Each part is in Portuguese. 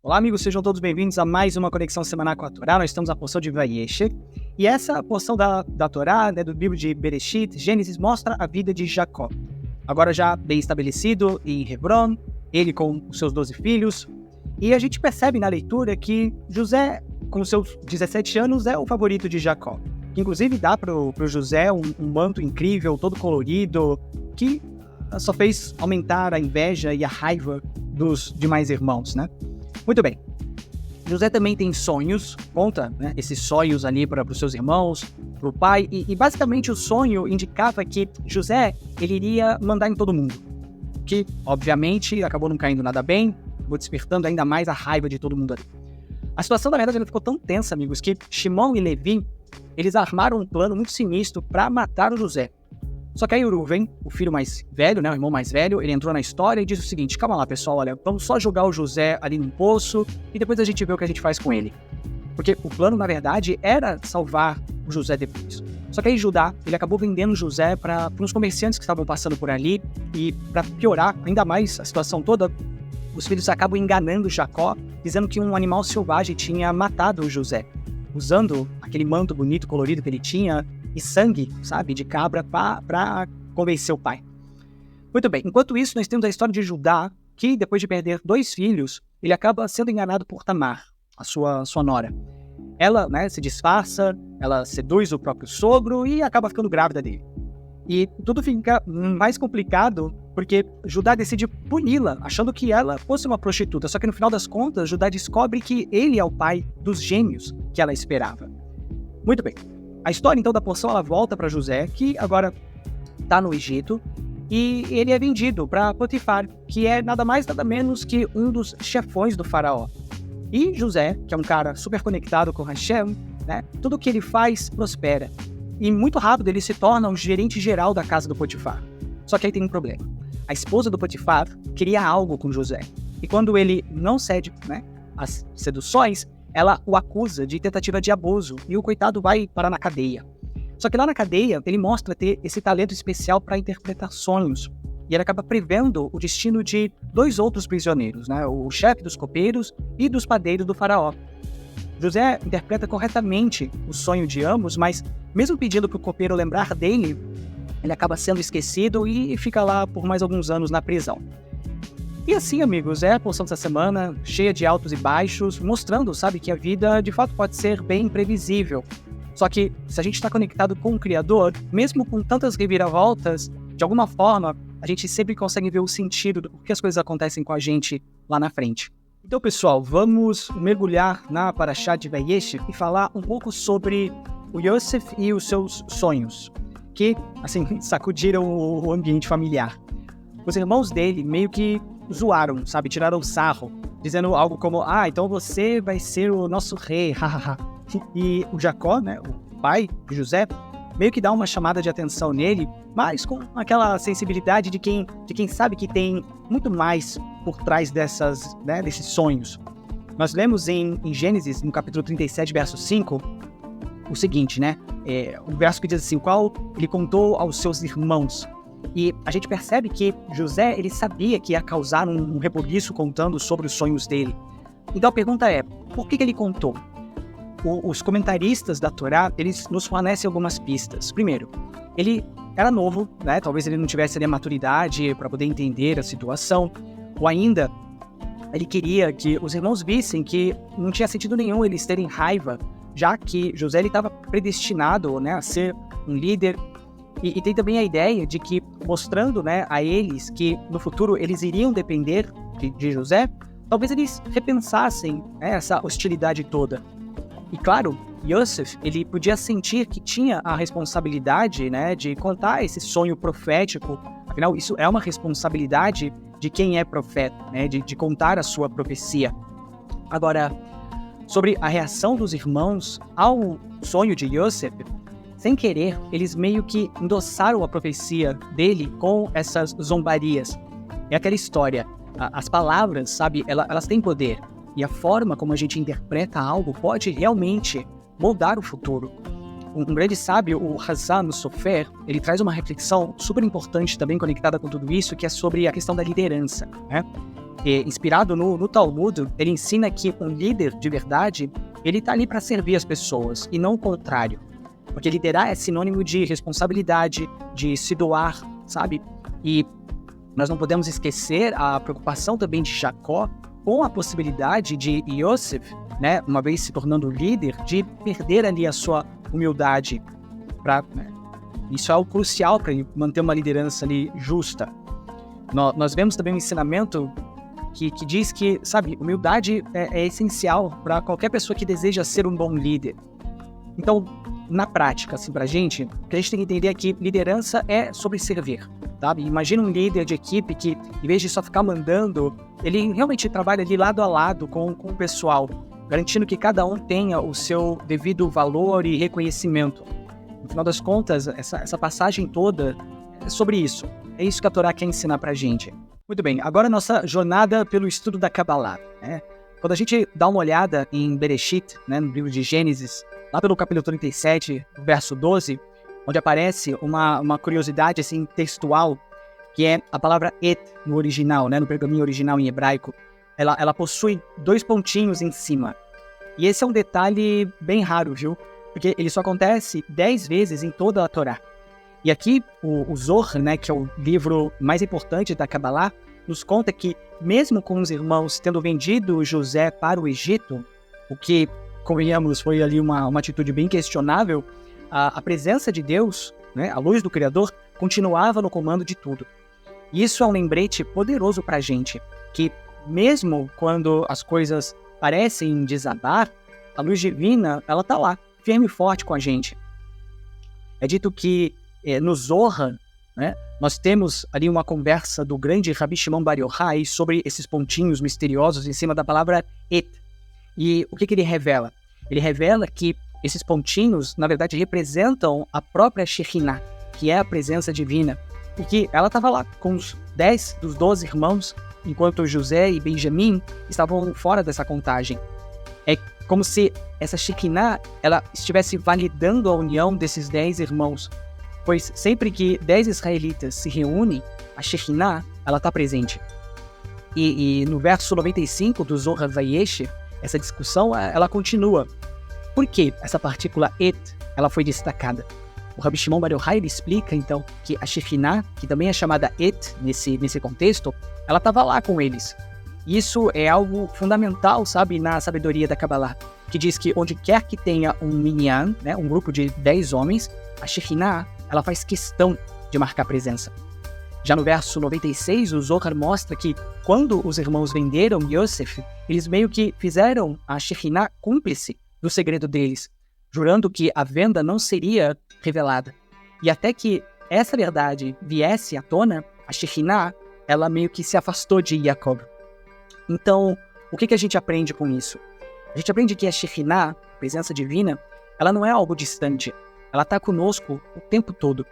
Olá, amigos, sejam todos bem-vindos a mais uma Conexão Semanal com a Torá. Nós estamos na porção de Vayeshev, e essa porção da Torá, do livro de Bereshit, Gênesis, mostra a vida de Jacó. Agora já bem estabelecido em Hebron, ele com os seus 12 filhos, e a gente percebe na leitura que José, com seus 17 anos, é o favorito de Jacó. Que inclusive dá para o José um manto incrível, todo colorido, que só fez aumentar a inveja e a raiva dos demais irmãos, né? Muito bem. José também tem sonhos, conta, né, esses sonhos ali para os seus irmãos, para o pai, e basicamente o sonho indicava que José ele iria mandar em todo mundo, que obviamente acabou não caindo nada bem, vou despertando ainda mais a raiva de todo mundo ali. A situação, na verdade, ela ficou tão tensa, amigos, que Shimon e Levi, eles armaram um plano muito sinistro para matar o José. Só que aí o Reuven, o filho mais velho, né, o irmão mais velho, ele entrou na história e disse o seguinte: calma lá, pessoal, olha, vamos só jogar o José ali num poço e depois a gente vê o que a gente faz com ele. Porque o plano, na verdade, era salvar o José depois. Só que aí Judá, ele acabou vendendo o José para uns comerciantes que estavam passando por ali, e para piorar ainda mais a situação toda, os filhos acabam enganando Jacó, dizendo que um animal selvagem tinha matado o José, usando aquele manto bonito, colorido que ele tinha, e sangue, sabe, de cabra para convencer o pai. Muito bem, enquanto isso nós temos a história de Judá, que depois de perder 2 filhos, ele acaba sendo enganado por Tamar, a sua nora. Ela, né, se disfarça, ela seduz o próprio sogro e acaba ficando grávida dele. E tudo fica mais complicado porque Judá decide puni-la, achando que ela fosse uma prostituta. Só que no final das contas, Judá descobre que ele é o pai dos gêmeos que ela esperava. Muito bem. A história, então, da porção, ela volta para José, que agora está no Egito, e ele é vendido para Potifar, que é nada mais, nada menos que um dos chefões do faraó. E José, que é um cara super conectado com Hashem, né, tudo que ele faz prospera. E muito rápido ele se torna o gerente geral da casa do Potifar. Só que aí tem um problema. A esposa do Potifar queria algo com José. E quando ele não cede, né, às seduções, ela o acusa de tentativa de abuso e o coitado vai parar na cadeia. Só que lá na cadeia ele mostra ter esse talento especial para interpretar sonhos. E ele acaba prevendo o destino de 2 outros prisioneiros, né? O chefe dos copeiros e dos padeiros do faraó. José interpreta corretamente o sonho de ambos, mas mesmo pedindo para o copeiro lembrar dele, ele acaba sendo esquecido e fica lá por mais alguns anos na prisão. E assim, amigos, é a porção dessa semana, cheia de altos e baixos, mostrando, sabe, que a vida de fato pode ser bem imprevisível. Só que, se a gente está conectado com o Criador, mesmo com tantas reviravoltas, de alguma forma, a gente sempre consegue ver o sentido do porquê as coisas acontecem com a gente lá na frente. Então, pessoal, vamos mergulhar na Parashá de Vayeshev e falar um pouco sobre o Yosef e os seus sonhos, que, assim, sacudiram o ambiente familiar. Os irmãos dele meio que zoaram, sabe, tiraram sarro, dizendo algo como: então você vai ser o nosso rei, hahaha. E o Jacó, né, o pai de José, meio que dá uma chamada de atenção nele, mas com aquela sensibilidade de quem sabe que tem muito mais por trás desses sonhos. Nós lemos em Gênesis, no capítulo 37, verso 5, o seguinte, né, o verso que diz assim: qual ele contou aos seus irmãos. E a gente percebe que José, ele sabia que ia causar um rebuliço contando sobre os sonhos dele. Então a pergunta é, por que ele contou? Os comentaristas da Torá, eles nos fornecem algumas pistas. Primeiro, ele era novo, né? Talvez ele não tivesse ali a maturidade para poder entender a situação. Ou ainda, ele queria que os irmãos vissem que não tinha sentido nenhum eles terem raiva, já que José estava predestinado, né, a ser um líder. E tem também a ideia de que, mostrando, né, a eles que no futuro eles iriam depender de José, talvez eles repensassem, né, essa hostilidade toda. E claro, Yosef, ele podia sentir que tinha a responsabilidade, né, de contar esse sonho profético. Afinal, isso é uma responsabilidade de quem é profeta, né, de contar a sua profecia. Agora, sobre a reação dos irmãos ao sonho de Yosef, sem querer, eles meio que endossaram a profecia dele com essas zombarias. É aquela história, as palavras, sabe, elas têm poder. E a forma como a gente interpreta algo pode realmente moldar o futuro. Um grande sábio, o Hazan Sofer, ele traz uma reflexão super importante também conectada com tudo isso, que é sobre a questão da liderança, né? inspirado no Talmud, ele ensina que um líder de verdade, ele está ali para servir as pessoas, e não o contrário. Porque liderar é sinônimo de responsabilidade, de se doar, sabe? E nós não podemos esquecer a preocupação também de Jacó com a possibilidade de Yosef, né, uma vez se tornando líder, de perder ali a sua humildade. Isso é o crucial para ele manter uma liderança ali justa. Nós vemos também um ensinamento que diz que, sabe, humildade é essencial para qualquer pessoa que deseja ser um bom líder. Então, na prática, assim, pra gente, o que a gente tem que entender é que liderança é sobre servir, sabe? Imagina um líder de equipe que, em vez de só ficar mandando, ele realmente trabalha ali lado a lado com o pessoal, garantindo que cada um tenha o seu devido valor e reconhecimento. No final das contas, essa passagem toda é sobre isso. É isso que a Torá quer ensinar pra gente. Muito bem, agora nossa jornada pelo estudo da Kabbalah, né? Quando a gente dá uma olhada em Bereshit, né, no livro de Gênesis, lá pelo capítulo 37, verso 12, onde aparece uma curiosidade assim, textual, que é a palavra et no original, né, no pergaminho original em hebraico. Ela possui 2 pontinhos em cima. E esse é um detalhe bem raro, viu? Porque ele só acontece 10 vezes em toda a Torá. E aqui o Zohar, né, que é o livro mais importante da Kabbalah, nos conta que, mesmo com os irmãos tendo vendido José para o Egito, o que, convenhamos, foi ali uma atitude bem questionável, a presença de Deus, né, a luz do Criador, continuava no comando de tudo. E isso é um lembrete poderoso para a gente, que mesmo quando as coisas parecem desabar, a luz divina, ela está lá, firme e forte com a gente. É dito que no Zohar, né, nós temos ali uma conversa do grande Rabi Shimon Bar Yochai sobre esses pontinhos misteriosos em cima da palavra et. E o que ele revela? Ele revela que esses pontinhos, na verdade, representam a própria Shekhinah, que é a presença divina, e que ela estava lá com os 10 dos 12 irmãos, enquanto José e Benjamim estavam fora dessa contagem. É como se essa Shekhinah ela estivesse validando a união desses 10 irmãos, pois sempre que 10 israelitas se reúnem, a Shekhinah está presente. E no verso 95 do Zohar Vayeshev, essa discussão ela continua. Por que essa partícula et ela foi destacada? O Rabi Shimon Bar Yochai explica, então, que a Shekhinah, que também é chamada et nesse contexto, ela estava lá com eles. Isso é algo fundamental, sabe, na sabedoria da Kabbalah, que diz que onde quer que tenha um minyan, né, um grupo de 10 homens, a Shekhinah, ela faz questão de marcar presença. Já no verso 96, o Zohar mostra que quando os irmãos venderam Yosef, eles meio que fizeram a Shekhinah cúmplice do segredo deles, jurando que a venda não seria revelada. E até que essa verdade viesse à tona, a Shekhinah, ela meio que se afastou de Jacob. Então, o que a gente aprende com isso? A gente aprende que a Shekhinah, a presença divina, ela não é algo distante. Ela está conosco o tempo todo,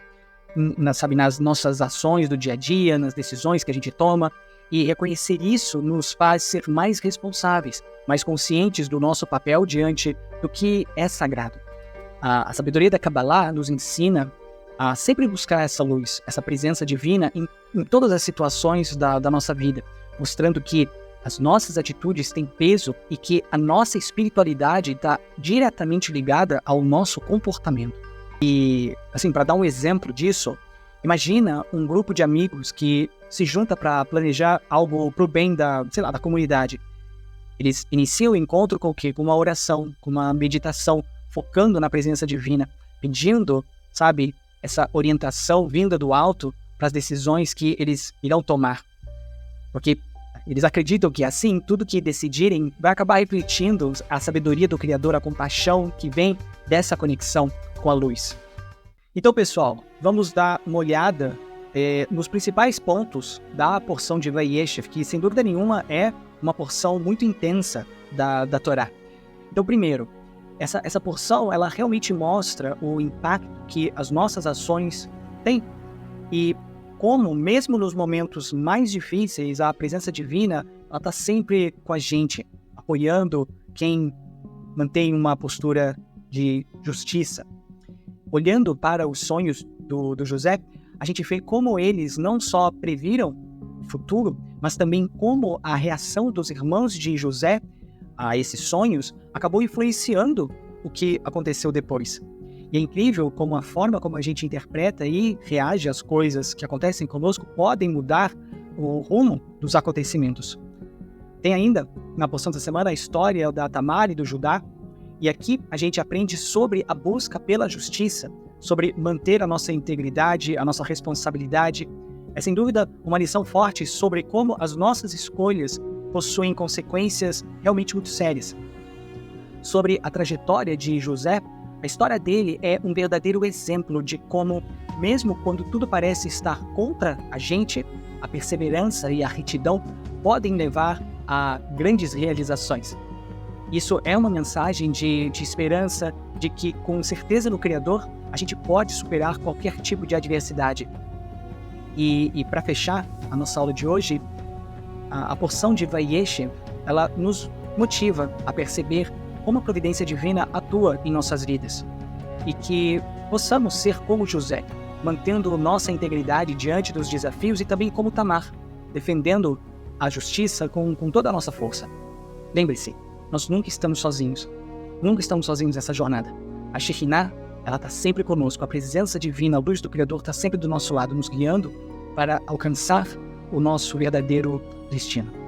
nas nossas ações do dia a dia, nas decisões que a gente toma, e reconhecer isso nos faz ser mais responsáveis, mais conscientes do nosso papel diante do que é sagrado. A sabedoria da Kabbalah nos ensina a sempre buscar essa luz, essa presença divina em todas as situações da nossa vida, mostrando que as nossas atitudes têm peso e que a nossa espiritualidade está diretamente ligada ao nosso comportamento. E, assim, para dar um exemplo disso, imagina um grupo de amigos que se junta para planejar algo para o bem da comunidade. Eles iniciam o encontro com o quê? Com uma oração, com uma meditação, focando na presença divina, pedindo, sabe, essa orientação vinda do alto para as decisões que eles irão tomar. Porque eles acreditam que assim, tudo que decidirem vai acabar refletindo a sabedoria do Criador, a compaixão que vem dessa conexão com a luz. Então, pessoal, vamos dar uma olhada nos principais pontos da porção de Vayeshev, que sem dúvida nenhuma é uma porção muito intensa da Torá. Então, primeiro, essa porção ela realmente mostra o impacto que as nossas ações têm e como, mesmo nos momentos mais difíceis, a presença divina está sempre com a gente, apoiando quem mantém uma postura de justiça. Olhando para os sonhos do José, a gente vê como eles não só previram futuro, mas também como a reação dos irmãos de José a esses sonhos acabou influenciando o que aconteceu depois. E é incrível como a forma como a gente interpreta e reage às coisas que acontecem conosco podem mudar o rumo dos acontecimentos. Tem ainda, na porção da semana, a história da Tamar e do Judá, e aqui a gente aprende sobre a busca pela justiça, sobre manter a nossa integridade, a nossa responsabilidade. É sem dúvida uma lição forte sobre como as nossas escolhas possuem consequências realmente muito sérias. Sobre a trajetória de José, a história dele é um verdadeiro exemplo de como, mesmo quando tudo parece estar contra a gente, a perseverança e a retidão podem levar a grandes realizações. Isso é uma mensagem de esperança, de que com certeza no Criador a gente pode superar qualquer tipo de adversidade. E para fechar a nossa aula de hoje, a porção de Vayeshev, ela nos motiva a perceber como a providência divina atua em nossas vidas. E que possamos ser como José, mantendo nossa integridade diante dos desafios e também como Tamar, defendendo a justiça com toda a nossa força. Lembre-se, nós nunca estamos sozinhos. Nunca estamos sozinhos nessa jornada. A Shekinah, ela está sempre conosco. A presença divina, a luz do Criador está sempre do nosso lado, nos guiando para alcançar o nosso verdadeiro destino.